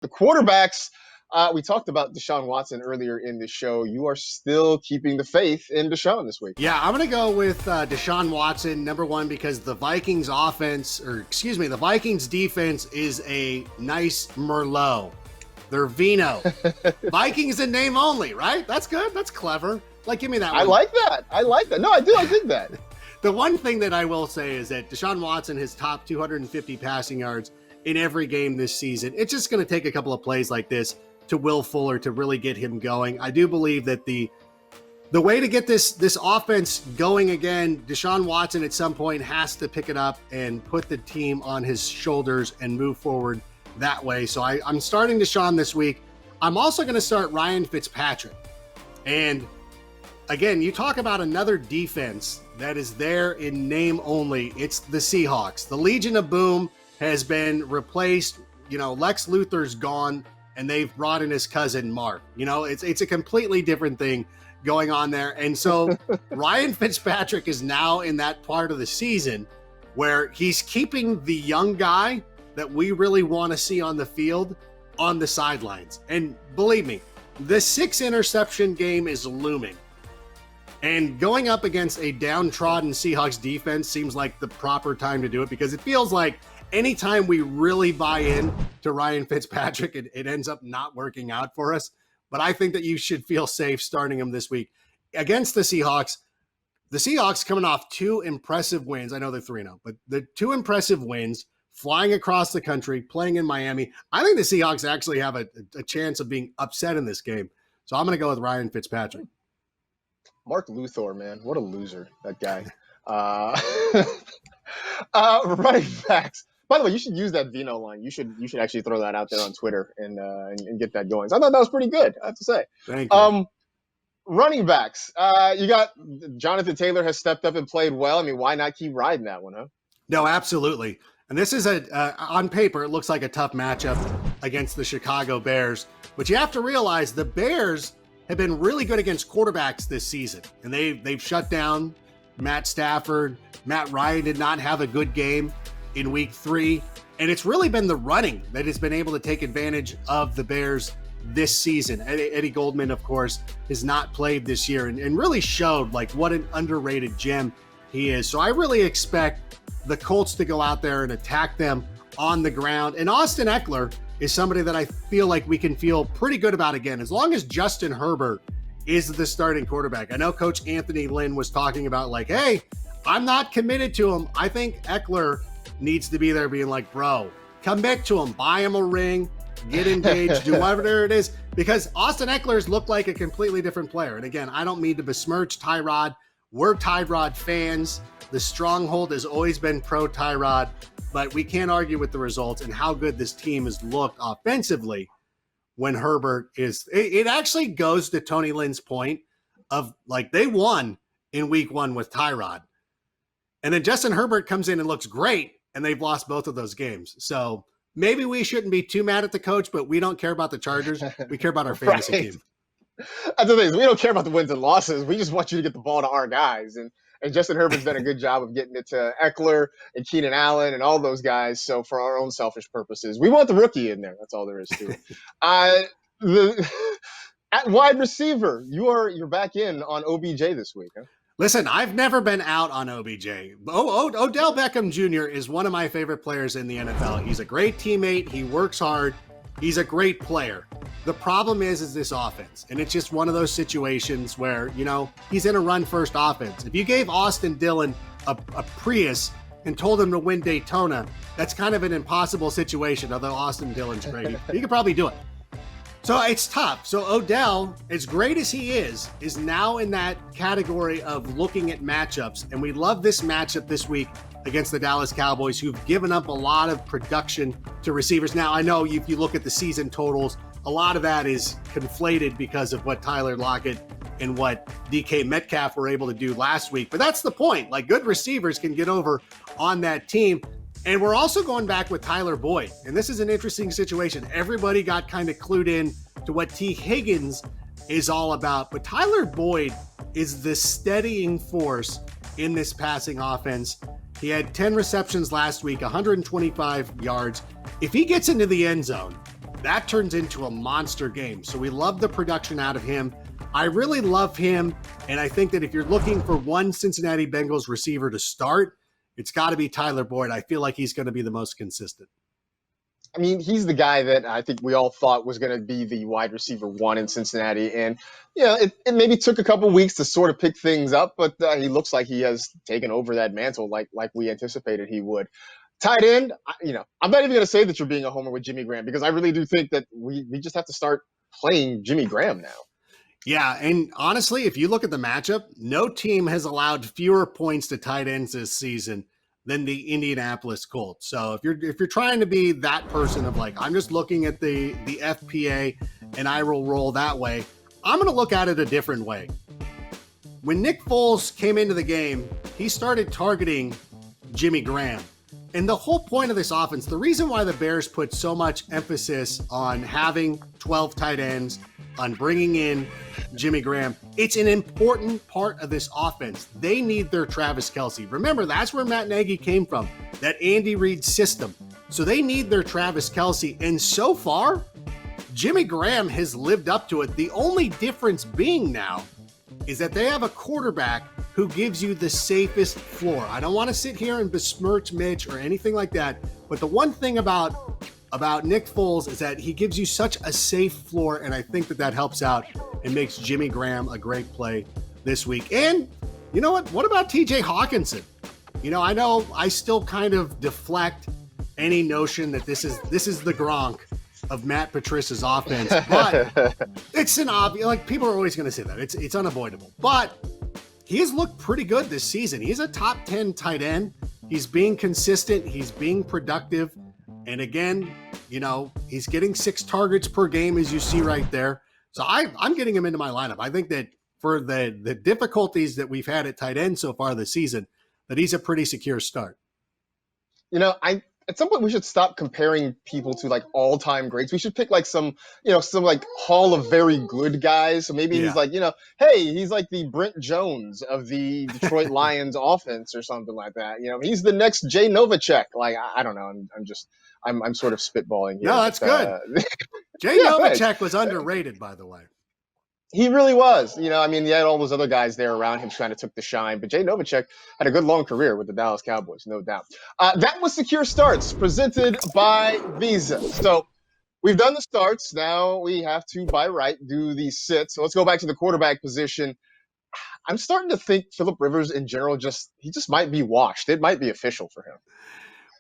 The quarterbacks, we talked about Deshaun Watson earlier in the show. You are still keeping the faith in Deshaun this week. Yeah, I'm going to go with Deshaun Watson, number one, because the Vikings the Vikings defense is a nice Merlot. They're Vino. Vikings in name only, right? That's good. That's clever. Give me that one. I like that. No, I do. I dig that. The one thing that I will say is that Deshaun Watson has topped 250 passing yards in every game this season. It's just going to take a couple of plays like this to Will Fuller to really get him going. I do believe that the way to get this offense going again, Deshaun Watson at some point has to pick it up and put the team on his shoulders and move forward that way. So I'm starting Deshaun this week. I'm also going to start Ryan Fitzpatrick. And again, you talk about another defense that is there in name only. It's the Seahawks. The Legion of Boom has been replaced. Lex Luthor's gone, and they've brought in his cousin Mark. It's a completely different thing going on there. And so Ryan Fitzpatrick is now in that part of the season where he's keeping the young guy that we really want to see on the field on the sidelines. And believe me, the 6 interception game is looming. And going up against a downtrodden Seahawks defense seems like the proper time to do it, because it feels like anytime we really buy in to Ryan Fitzpatrick, it ends up not working out for us. But I think that you should feel safe starting him this week against the Seahawks. The Seahawks coming off 2 impressive wins. I know they're 3-0, but the 2 impressive wins, flying across the country, playing in Miami. I think the Seahawks actually have a chance of being upset in this game. So I'm going to go with Ryan Fitzpatrick. Mark Luthor, man. What a loser, that guy. Running backs. By the way, you should use that Vino line. You should actually throw that out there on Twitter and get that going. So I thought that was pretty good, I have to say. Thank you. Running backs. You got Jonathan Taylor has stepped up and played well. I mean, why not keep riding that one, huh? No, absolutely. And this is on paper, it looks like a tough matchup against the Chicago Bears. But you have to realize the Bears have been really good against quarterbacks this season. And they've shut down Matt Stafford. Matt Ryan did not have a good game in week 3. And it's really been the running that has been able to take advantage of the Bears this season. Eddie Goldman, of course, has not played this year and really showed what an underrated gem he is. So I really expect the Colts to go out there and attack them on the ground. And Austin Eckler is somebody that I feel like we can feel pretty good about again, as long as Justin Herbert is the starting quarterback. I know Coach Anthony Lynn was talking about hey, I'm not committed to him. I think Eckler needs to be there being bro, commit to him, buy him a ring, get engaged, do whatever it is, because Austin Eckler's looked like a completely different player. And again, I don't mean to besmirch Tyrod. We're Tyrod fans. The stronghold has always been pro Tyrod, but we can't argue with the results and how good this team has looked offensively when Herbert is. It actually goes to Tony Lynn's point of they won in week 1 with Tyrod. And then Justin Herbert comes in and looks great, and they've lost both of those games. So maybe we shouldn't be too mad at the coach, but we don't care about the Chargers. We care about our fantasy Right. team. That's the thing. We don't care about the wins and losses. We just want you to get the ball to our guys. And Justin Herbert's done a good job of getting it to Eckler and Keenan Allen and all those guys. So for our own selfish purposes, we want the rookie in there. That's all there is to it. At wide receiver, you're back in on OBJ this week, huh? Listen, I've never been out on OBJ. Odell Beckham Jr. is one of my favorite players in the NFL. He's a great teammate. He works hard. He's a great player. The problem is this offense. And it's just one of those situations where, he's in a run-first offense. If you gave Austin Dillon a Prius and told him to win Daytona, that's kind of an impossible situation, although Austin Dillon's great. He could probably do it. So it's tough. So Odell, as great as he is now in that category of looking at matchups. And we love this matchup this week against the Dallas Cowboys, who've given up a lot of production to receivers. Now, I know if you look at the season totals, a lot of that is conflated because of what Tyler Lockett and what DK Metcalf were able to do last week. But that's the point. Good receivers can get over on that team. And we're also going back with Tyler Boyd. And this is an interesting situation. Everybody got kind of clued in to what T. Higgins is all about. But Tyler Boyd is the steadying force in this passing offense. He had 10 receptions last week, 125 yards. If he gets into the end zone, that turns into a monster game. So we love the production out of him. I really love him, and I think that if you're looking for one Cincinnati Bengals receiver to start, it's got to be Tyler Boyd. I feel like he's going to be the most consistent. I mean, he's the guy that I think we all thought was going to be the wide receiver one in Cincinnati. And, it maybe took a couple weeks to sort of pick things up, but he looks like he has taken over that mantle like we anticipated he would. Tight end, I'm not even going to say that you're being a homer with Jimmy Graham, because I really do think that we just have to start playing Jimmy Graham now. Yeah, and honestly, if you look at the matchup, no team has allowed fewer points to tight ends this season than the Indianapolis Colts. So if you're trying to be that person of like, I'm just looking at the FPA and I will roll that way, I'm going to look at it a different way. When Nick Foles came into the game, he started targeting Jimmy Graham. And the whole point of this offense, the reason why the Bears put so much emphasis on having 12 tight ends, on bringing in Jimmy Graham, it's an important part of this offense. They need their Travis Kelce. Remember, that's where Matt Nagy came from, that Andy Reid system. So they need their Travis Kelce. And so far, Jimmy Graham has lived up to it. The only difference being now is that they have a quarterback who gives you the safest floor. I don't want to sit here and besmirch Mitch or anything like that, but the one thing about Nick Foles is that he gives you such a safe floor, and I think that helps out and makes Jimmy Graham a great play this week. And you know what? What about TJ Hawkinson? I know I still kind of deflect any notion that this is the Gronk of Matt Patricia's offense, but it's an obvious, like, people are always going to say that. It's unavoidable. But he has looked pretty good this season. He's a top 10 tight end. He's being consistent. He's being productive. And again, he's getting 6 targets per game, as you see right there. So I'm getting him into my lineup. I think that for the difficulties that we've had at tight end so far this season, that he's a pretty secure start. At some point we should stop comparing people to like all-time greats. We should pick like some like Hall of Very Good guys. So maybe he's like, hey, he's like the Brent Jones of the Detroit Lions offense or something like that. He's the next Jay Novacek. Like, I don't know. I'm sort of spitballing here. No, that's good. Jay Novacek was underrated, by the way. He really was. He had all those other guys there around him trying to took the shine. But Jay Novacek had a good long career with the Dallas Cowboys, no doubt. That was Secure Starts, presented by Visa. So we've done the starts. Now we have to, by right, do the sits. So let's go back to the quarterback position. I'm starting to think Phillip Rivers in general he just might be washed. It might be official for him.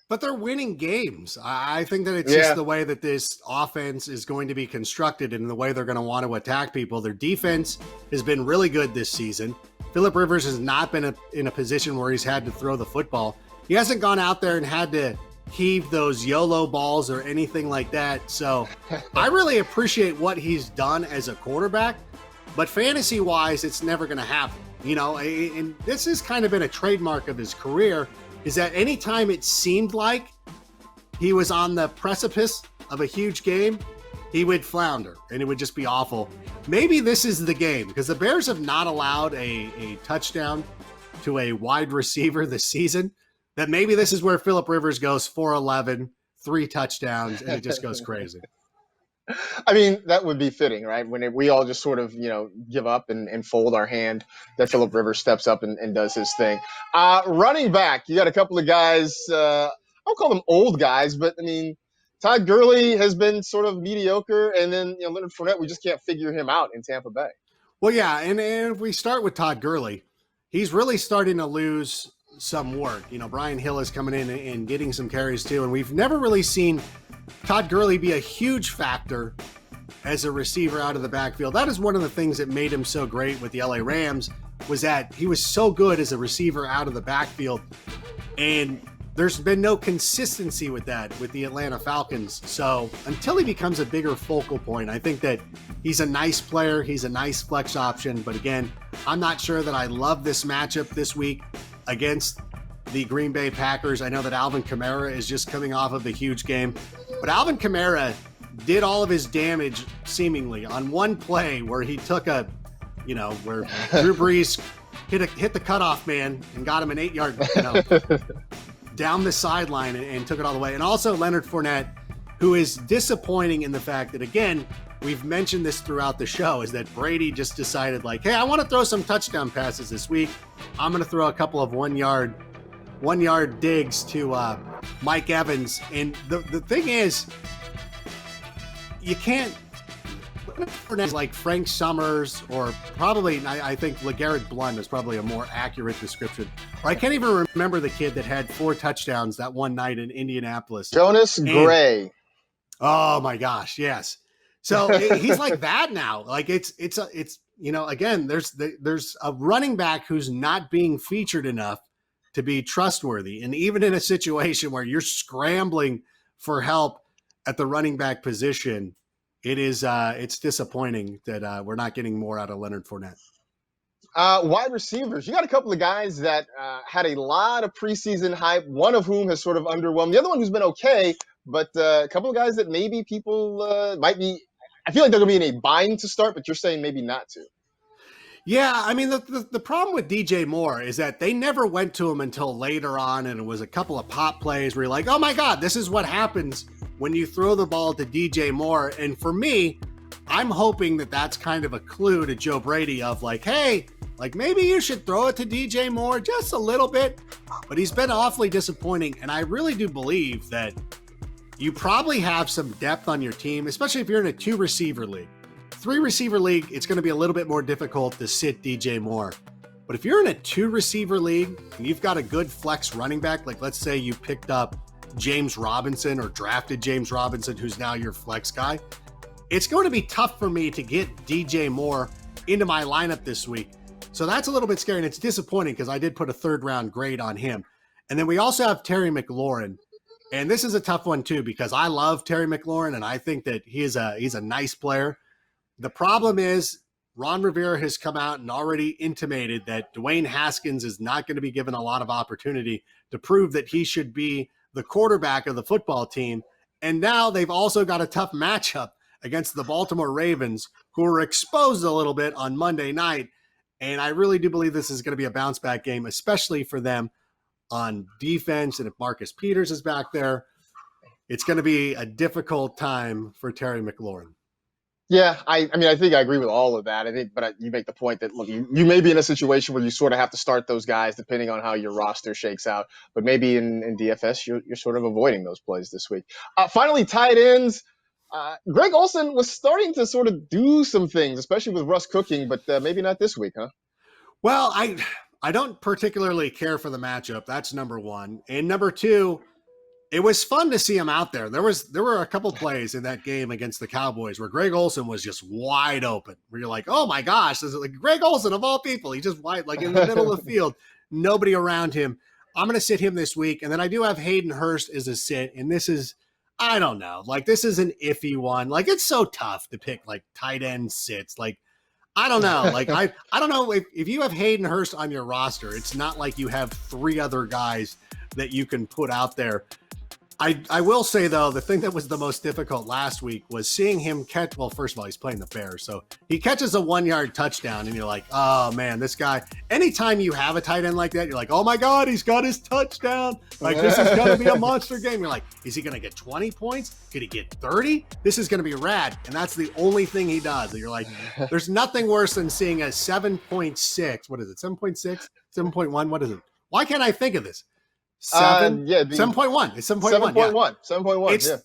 But they're winning games. I think that it's just the way that this offense is going to be constructed and the way they're going to want to attack people. Their defense has been really good this season. Phillip Rivers has not been in a position where he's had to throw the football. He hasn't gone out there and had to heave those YOLO balls or anything like that. So I really appreciate what he's done as a quarterback. But fantasy-wise, it's never going to happen. And this has kind of been a trademark of his career, is that anytime it seemed like he was on the precipice of a huge game, he would flounder and it would just be awful. Maybe this is the game, because the Bears have not allowed a touchdown to a wide receiver this season, that maybe this is where Phillip Rivers goes 4-11, 3 touchdowns, and it just goes crazy. I mean, that would be fitting, right? When we all just sort of, give up and fold our hand, that Phillip Rivers steps up and does his thing. Running back, you got a couple of guys, I don't call them old guys, but I mean, Todd Gurley has been sort of mediocre, and then Leonard Fournette, we just can't figure him out in Tampa Bay. Well, yeah, and if we start with Todd Gurley, he's really starting to lose some work. Brian Hill is coming in and getting some carries too, and we've never really seen Todd Gurley be a huge factor as a receiver out of the backfield. That is one of the things that made him so great with the LA Rams, was that he was so good as a receiver out of the backfield. And there's been no consistency with that with the Atlanta Falcons. So until he becomes a bigger focal point, I think that he's a nice player. He's a nice flex option. But again, I'm not sure that I love this matchup this week against the Green Bay Packers. I know that Alvin Kamara is just coming off of a huge game, but Alvin Kamara did all of his damage seemingly on one play where he took where Drew Brees hit the cutoff man and got him an 8-yard, down the sideline and took it all the way. And also Leonard Fournette, who is disappointing in the fact that, again, we've mentioned this throughout the show, is that Brady just decided, like, hey, I want to throw some touchdown passes this week. I'm going to throw a couple of one-yard digs to Mike Evans. And the thing is, you can't like Frank Summers, or probably I think LeGarrette Blount is probably a more accurate description. Or I can't even remember the kid that had 4 touchdowns that one night in Indianapolis. Jonas Gray. Oh my gosh, yes. So he's like that now. Like it's again, there's a running back who's not being featured enough to be trustworthy, and even in a situation where you're scrambling for help at the running back position, it's disappointing that we're not getting more out of Leonard Fournette. Wide receivers, you got a couple of guys that had a lot of preseason hype, one of whom has sort of underwhelmed. The other one who's been okay, but a couple of guys that maybe people might be, I feel like they're going to be in a bind to start, but you're saying maybe not to. Yeah, I mean, the problem with DJ Moore is that they never went to him until later on, and it was a couple of pop plays where you're like, oh my God, this is what happens when you throw the ball to DJ Moore. And for me, I'm hoping that that's kind of a clue to Joe Brady of like, hey, like maybe you should throw it to DJ Moore just a little bit. But he's been awfully disappointing, and I really do believe that you probably have some depth on your team, especially if you're in a 2-receiver league. 3-receiver league, it's going to be a little bit more difficult to sit DJ Moore. But if you're in a 2-receiver league and you've got a good flex running back, like let's say you picked up James Robinson or drafted James Robinson, who's now your flex guy, it's going to be tough for me to get DJ Moore into my lineup this week. So that's a little bit scary, and it's disappointing because I did put a 3rd-round grade on him. And then we also have Terry McLaurin. And this is a tough one too, because I love Terry McLaurin, and I think that he's a nice player. The problem is Ron Rivera has come out and already intimated that Dwayne Haskins is not going to be given a lot of opportunity to prove that he should be the quarterback of the football team. And now they've also got a tough matchup against the Baltimore Ravens, who were exposed a little bit on Monday night. And I really do believe this is going to be a bounce back game, especially for them on defense. And if Marcus Peters is back there, it's going to be a difficult time for Terry McLaurin. Yeah, I mean, I think I agree with all of that. I think, but you make the point that, look, you may be in a situation where you sort of have to start those guys depending on how your roster shakes out. But maybe in DFS, you're sort of avoiding those plays this week. Finally, tight ends. Greg Olsen was starting to sort of do some things, especially with Russ cooking, but maybe not this week, huh? Well, I don't particularly care for the matchup. That's number one. And number two, it was fun to see him out there. There were a couple plays in that game against the Cowboys where Greg Olsen was just wide open, where you're like, oh my gosh, this is like Greg Olsen of all people. He just wide, like in the middle of the field, nobody around him. I'm going to sit him this week. And then I do have Hayden Hurst as a sit. And this is, I don't know, like this is an iffy one. Like it's so tough to pick like tight end sits. Like, I don't know. Like, I don't know if you have Hayden Hurst on your roster, it's not like you have 3 other guys that you can put out there. I will say, though, the thing that was the most difficult last week was seeing him catch. Well, first of all, he's playing the Bears. So he catches a 1-yard touchdown and you're like, oh, man, this guy. Anytime you have a tight end like that, you're like, oh, my God, he's got his touchdown. Like, this is going to be a monster game. You're like, is he going to get 20 points? Could he get 30? This is going to be rad. And that's the only thing he does. You're like, there's nothing worse than seeing a 7.6. What is it? 7.6? 7.1? What is it? Why can't I think of this? 7.1. It's 7.1. 7.1. Yeah.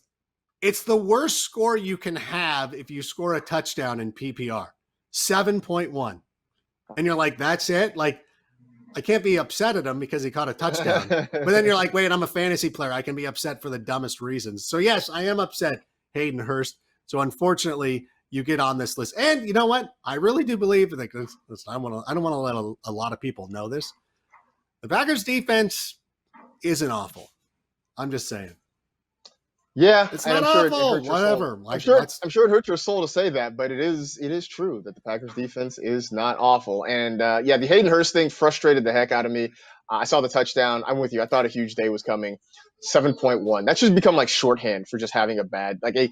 It's the worst score you can have if you score a touchdown in PPR. 7.1. And you're like, that's it? Like, I can't be upset at him because he caught a touchdown. But then you're like, wait, I'm a fantasy player. I can be upset for the dumbest reasons. So yes, I am upset, Hayden Hurst. So unfortunately, you get on this list. And you know what? I really do believe that I don't want to let a lot of people know this. The Packers defense isn't awful. I'm just saying. Yeah, it's not awful. Whatever. I'm sure it hurts your soul to say that, but it is true that the Packers defense is not awful. And yeah, the Hayden Hurst thing frustrated the heck out of me. I saw the touchdown. I'm with you. I thought a huge day was coming. 7.1. That should become like shorthand for just having a bad, like a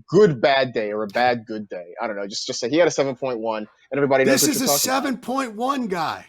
good bad day or a bad good day. I don't know. Just say he had a 7.1, and everybody knows this is a 7.1 guy.